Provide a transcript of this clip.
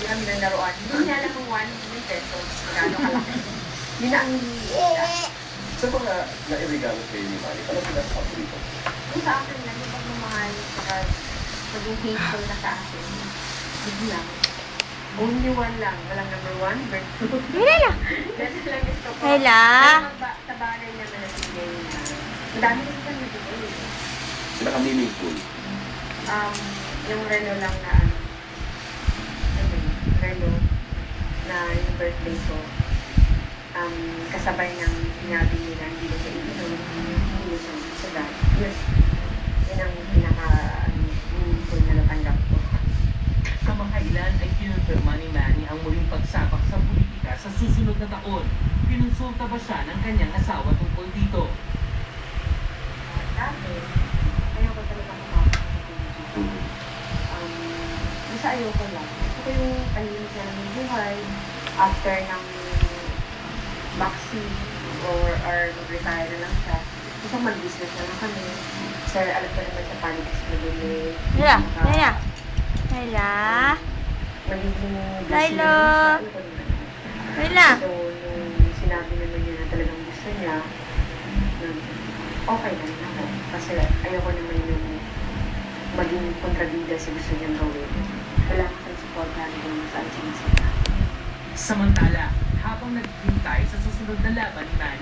kami ng laruan. Hindi niya alam kung 1 pesos. Magkano kalaki. Yun na ang hinihingi. Sa mga nairegalo kayo ni Manny, ano pinaka-paborito? Yung sa akin lang, yung pagmamahal, saka maging hateful na sa akin. Yun lang. Only one lang. Walang number 1, number 2. Wala na. Ganun lang gusto ko. Hala. Pero sa bagay naman na bigay na, ang dami rin kami nabigay. Pinaka-meaningful. Yung relo lang na relo na yung birthday ko, kasabay ng sinabi nila, hindi na siya iinom, hindi na siya sagat. Yes. Yun ang pinaka-meaningful na natanggap ko. Kamakailan ay kinonfirma ni Manny ang muling pagsabak sa politika sa susunod na taon. Kinonsulta ba siya ng kanyang asawa tungkol dito? Dati, ayoko talaga kumakain sa politika. Basta ayoko lang. Gusto ko yung tahimik na ng buhay after ng vaccine or retire na lang siya. Gusto mag-business na lang kami. Sir, alam ko naman sa panics na bili. Yeah, yeah. Hala. Magiging blessing Lilo. na rin siya. Alam ko naman. Hala. So, nung sinabi naman niya na talagang gusto niya, okay lang ako. Kasi ayoko naman yung maging kontrabida sa gusto niyang gawin. Wala ka sa support natin kung saan siya. Samantala, habang naghihintay sa susunod na laban ni Manny,